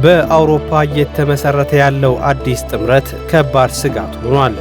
በአውሮፓ እየተመሰረተ ያለው አዲስ ጥምረት ከባድ ስጋት ሆኗል።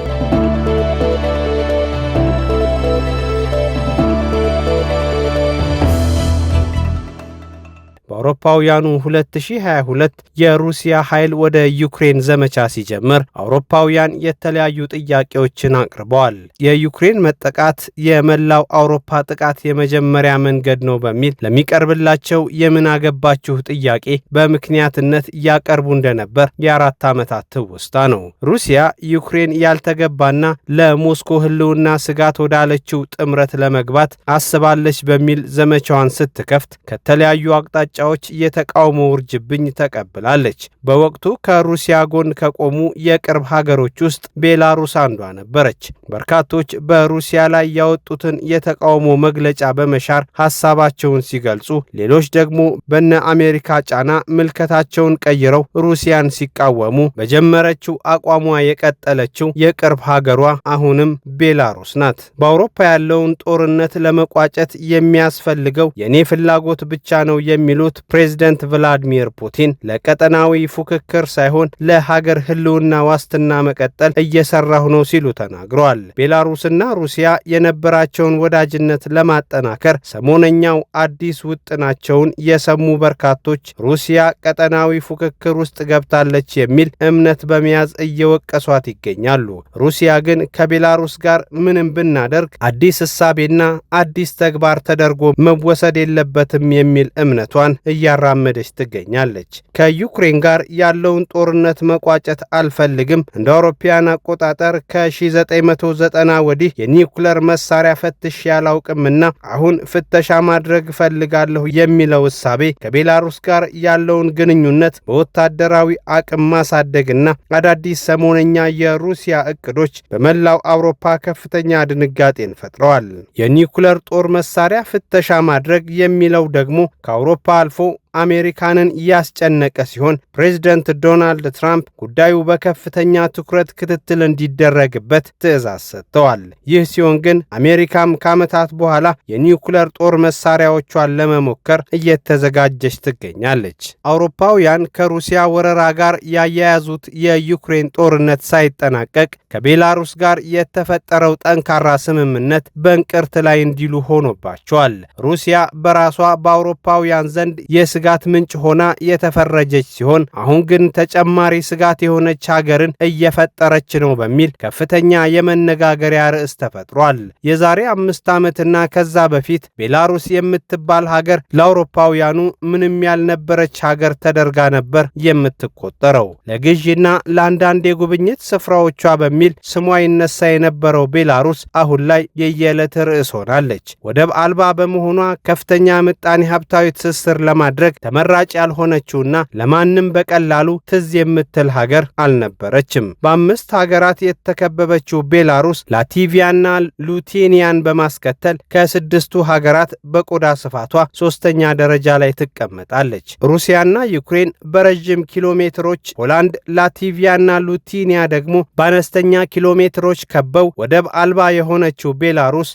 በአውሮፓውያኑ 2022 የሩሲያ ኃይል ወደ ዩክሬን ዘመቻ ሲጀምር አውሮፓውያን የተለያዩ ጥያቄዎችን አቅርበዋል። የዩክሬን መጠቃት የመላው አውሮፓ ጥቃት የመጀመሪያ መንገድ ነው በሚል ለሚቀርብላቸው የምን አገባችሁ ጥያቄ በምክንያትነት ያቀርቡ እንደነበር የ4 ዓመታት ትውስታ ነው። ሩሲያ ዩክሬን ያልተገባና ለሞስኮ ሕልውና ስጋት ወዳለችው ጥምረት ለመግባት አስባለች በሚል ዘመቻዋን ስትከፍት ከተለያዩ አቅጣጫ የተቃውሞ ውርጅብኝ ተቀብላለች። በወቅቱ ከሩሲያ ጎን ከቆሙ የቅርብ ሀገሮች ውስጥ ቤላሩስ አንዷ ነበረች። በርካቶች በሩሲያ ላይ ያወጡትን የተቃውሞ መግለጫ በመሻር ሐሳባቸውን ሲገልጹ፣ ሌሎች ደግሞ በነ አሜሪካ ጫና ምልከታቸውን ቀይረው ሩሲያን ሲቃወሙ በጀመረችው አቋሟ የቀጠለችው የቅርብ ሀገሯ አሁንም ቤላሩስ ናት። በአውሮፓ ያለውን ጦርነት ለመቋጨት የሚያስፈልገው የኔ ፍላጎት ብቻ ነው የሚሉት ፕሬዝዳንት ቭላዲሚር ፑቲን ለቀጠናዊ ፉክክር ሳይሆን ለሀገር ሕልውና ዋስትና መቀጠል እየሰራሁ ነው ሲሉ ተናግረዋል። ቤላሩስና ሩሲያ የነበራቸውን ወዳጅነት ለማጠናከር ሰሞነኛው አዲስ ውጥናቸውን የሰሙ በርካቶች ሩሲያ ቀጠናዊ ፉክክር ውስጥ ገብታለች የሚል እምነት በመያዝ እየወቀሷት ይገኛሉ። ሩሲያ ግን ከቤላሩስ ጋር ምንም ብናደርግ አዲስ እሳቤና አዲስ ተግባር ተደርጎ መወሰድ የለበትም የሚል እምነቷን እያራመደች ትገኛለች። ከዩክሬን ጋር ያለውን ጦርነት መቋጨት አልፈልግም፣ እንደ አውሮፓውያን አቆጣጠር ከ1990 ወዲህ የኒውክለር መሳሪያ ፈትሽ ያላውቅምና አሁን ፍተሻ ማድረግ ፈልጋለሁ የሚለው እሳቤ ከቤላሩስ ጋር ያለውን ግንኙነት በወታደራዊ አቅም ማሳደግና አዳዲስ ሰሞነኛ የሩሲያ እቅዶች በመላው አውሮፓ ከፍተኛ ድንጋጤን ፈጥረዋል። የኒውክለር ጦር መሳሪያ ፍተሻ ማድረግ የሚለው ደግሞ ከአውሮፓ አልፎ አሜሪካንን ያስጨነቀ ሲሆን ፕሬዝዳንት ዶናልድ ትራምፕ ጉዳዩ በከፍተኛ ትኩረት ክትትል እንዲደረግበት ትዕዛዝ ሰጥተዋል። ይህ ሲሆን ግን አሜሪካም ከዓመታት በኋላ የኒውክለር ጦር መሳሪያዎቿን ለመሞከር እየተዘጋጀች ትገኛለች። አውሮፓውያን ከሩሲያ ወረራ ጋር ያያያዙት የዩክሬን ጦርነት ሳይጠናቀቅ ከቤላሩስ ጋር የተፈጠረው ጠንካራ ስምምነት በእንቅርት ላይ እንዲሉ ሆኖባቸዋል። ሩሲያ በራሷ በአውሮፓውያን ዘንድ ስጋት ምንጭ ሆና የተፈረጀች ሲሆን አሁን ግን ተጨማሪ ስጋት የሆነች ሀገርን እየፈጠረች ነው በሚል ከፍተኛ የመነጋገሪያ ርዕስ ተፈጥሯል። የዛሬ 5 ዓመትና ከዛ በፊት ቤላሩስ የምትባል ሀገር ለአውሮፓውያኑ ምንም ያልነበረች ሀገር ተደርጋ ነበር የምትቆጠረው። ለግዢና ለአንዳንድ የጉብኝት ስፍራዎቿ በሚል ስሟ ይነሳ የነበረው ቤላሩስ አሁን ላይ የየዕለት ርዕስ ሆናለች። ወደብ አልባ በመሆኗ ከፍተኛ ምጣኔ ሀብታዊ ትስስር ለማድረግ ተመራጭ ያልሆነችውና ለማንም በቀላሉ ትዝ የምትል ሀገር አልነበረችም። በ5 ሀገራት የተከበበችው ቤላሩስ ላቲቪያና ሉቴኒያን በማስከተል ከ6ቱ ሀገራት በቆዳ ስፋቷ 3ኛ ደረጃ ላይ ትቀመጣለች። ሩሲያና ዩክሬን በረጅም ኪሎ ሜትሮች፣ ሆላንድ፣ ላቲቪያና ሉቴኒያ ደግሞ በአነስተኛ ኪሎ ሜትሮች ከበው ወደብ አልባ የሆነችው ቤላሩስ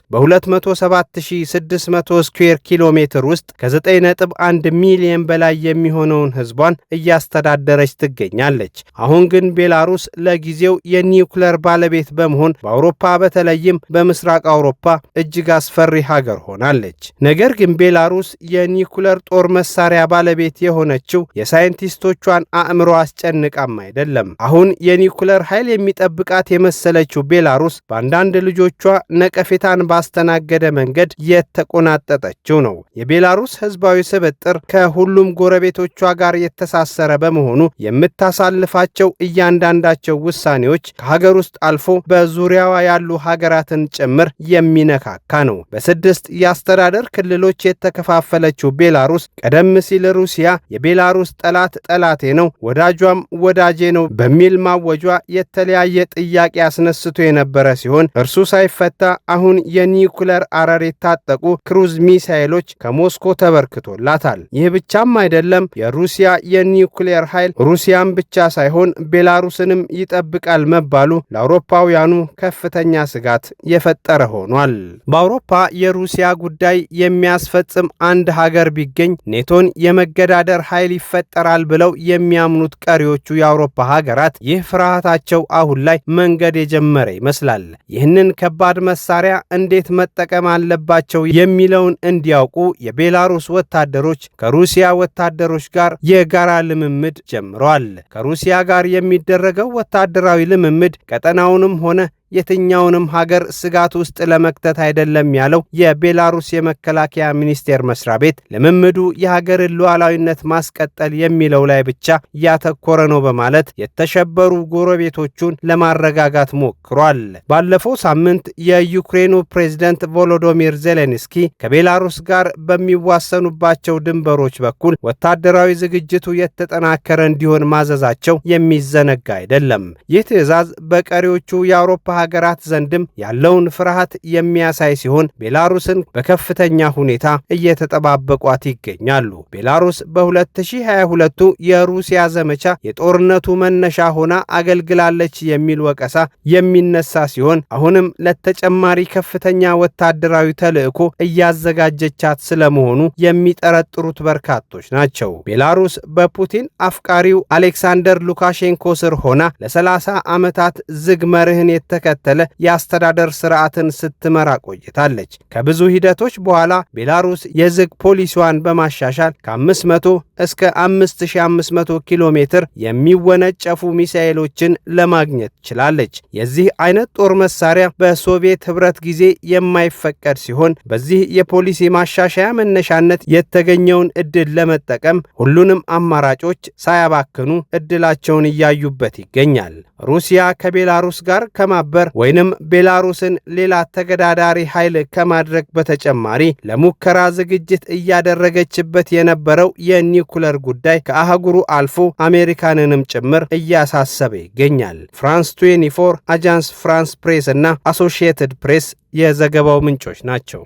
በ27600 ስኩዌር ኪሎ ሜትር ውስጥ ከ9.1 ሚሊዮን በላይ የሚሆነውን ሕዝቧን እያስተዳደረች ትገኛለች። አሁን ግን ቤላሩስ ለጊዜው የኒውክለር ባለቤት በመሆን በአውሮፓ በተለይም በምስራቅ አውሮፓ እጅግ አስፈሪ ሀገር ሆናለች። ነገር ግን ቤላሩስ የኒውክለር ጦር መሳሪያ ባለቤት የሆነችው የሳይንቲስቶቿን አእምሮ አስጨንቃም አይደለም። አሁን የኒውክለር ኃይል የሚጠብቃት የመሰለችው ቤላሩስ በአንዳንድ ልጆቿ ነቀፌታን ባስተናገደ መንገድ የተቆናጠጠችው ነው። የቤላሩስ ሕዝባዊ ስብጥር ከሁሉም ጎረቤቶቿ ጋር የተሳሰረ በመሆኑ የምታሳልፋቸው እያንዳንዳቸው ውሳኔዎች ከሀገር ውስጥ አልፎ በዙሪያዋ ያሉ ሀገራትን ጭምር የሚነካካ ነው። በ6 የአስተዳደር ክልሎች የተከፋፈለችው ቤላሩስ ቀደም ሲል ሩሲያ የቤላሩስ ጠላት ጠላቴ ነው፣ ወዳጇም ወዳጄ ነው በሚል ማወጇ የተለያየ ጥያቄ አስነስቶ የነበረ ሲሆን እርሱ ሳይፈታ አሁን የኒውክለር አረር የታጠቁ ክሩዝ ሚሳይሎች ከሞስኮ ተበርክቶላታል። ይህ ብቻም አይደለም። የሩሲያ የኒውክሌር ኃይል ሩሲያን ብቻ ሳይሆን ቤላሩስንም ይጠብቃል መባሉ ለአውሮፓውያኑ ከፍተኛ ስጋት የፈጠረ ሆኗል። በአውሮፓ የሩሲያ ጉዳይ የሚያስፈጽም አንድ ሀገር ቢገኝ ኔቶን የመገዳደር ኃይል ይፈጠራል ብለው የሚያምኑት ቀሪዎቹ የአውሮፓ ሀገራት ይህ ፍርሃታቸው አሁን ላይ መንገድ የጀመረ ይመስላል። ይህንን ከባድ መሳሪያ እንዴት መጠቀም አለባቸው የሚለውን እንዲያውቁ የቤላሩስ ወታደሮች ከሩሲያ ወታደሮች ጋር የጋራ ልምምድ ጀምረዋል። ከሩሲያ ጋር የሚደረገው ወታደራዊ ልምምድ ቀጠናውንም ሆነ የትኛውንም ሀገር ስጋት ውስጥ ለመክተት አይደለም ያለው የቤላሩስ የመከላከያ ሚኒስቴር መስሪያ ቤት ልምምዱ የሀገርን ሉዓላዊነት ማስቀጠል የሚለው ላይ ብቻ ያተኮረ ነው በማለት የተሸበሩ ጎረቤቶቹን ለማረጋጋት ሞክሯል። ባለፈው ሳምንት የዩክሬኑ ፕሬዝዳንት ቮሎዶሚር ዜሌንስኪ ከቤላሩስ ጋር በሚዋሰኑባቸው ድንበሮች በኩል ወታደራዊ ዝግጅቱ የተጠናከረ እንዲሆን ማዘዛቸው የሚዘነጋ አይደለም። ይህ ትዕዛዝ በቀሪዎቹ የአውሮፓ ሀገራት ዘንድም ያለውን ፍርሃት የሚያሳይ ሲሆን ቤላሩስን በከፍተኛ ሁኔታ እየተጠባበቋት ይገኛሉ። ቤላሩስ በ2022 የሩሲያ ዘመቻ የጦርነቱ መነሻ ሆና አገልግላለች የሚል ወቀሳ የሚነሳ ሲሆን አሁንም ለተጨማሪ ከፍተኛ ወታደራዊ ተልዕኮ እያዘጋጀቻት ስለመሆኑ የሚጠረጥሩት በርካቶች ናቸው። ቤላሩስ በፑቲን አፍቃሪው አሌክሳንደር ሉካሼንኮ ስር ሆና ለ30 ዓመታት ዝግ መርህን የተከተለ የአስተዳደር ስርዓትን ስትመራ ቆይታለች። ከብዙ ሂደቶች በኋላ ቤላሩስ የዝግ ፖሊሲዋን በማሻሻል ከ500 እስከ 5500 ኪሎ ሜትር የሚወነጨፉ ሚሳኤሎችን ለማግኘት ችላለች። የዚህ አይነት ጦር መሳሪያ በሶቪየት ህብረት ጊዜ የማይፈቀድ ሲሆን በዚህ የፖሊሲ ማሻሻያ መነሻነት የተገኘውን እድል ለመጠቀም ሁሉንም አማራጮች ሳያባክኑ እድላቸውን እያዩበት ይገኛል። ሩሲያ ከቤላሩስ ጋር ከማበር ወይንም ቤላሩስን ሌላ ተገዳዳሪ ኃይል ከማድረግ በተጨማሪ ለሙከራ ዝግጅት እያደረገችበት የነበረው የኒውክለር ጉዳይ ከአህጉሩ አልፎ አሜሪካንንም ጭምር እያሳሰበ ይገኛል። ፍራንስ 24፣ አጃንስ ፍራንስ ፕሬስ እና አሶሺየትድ ፕሬስ የዘገባው ምንጮች ናቸው።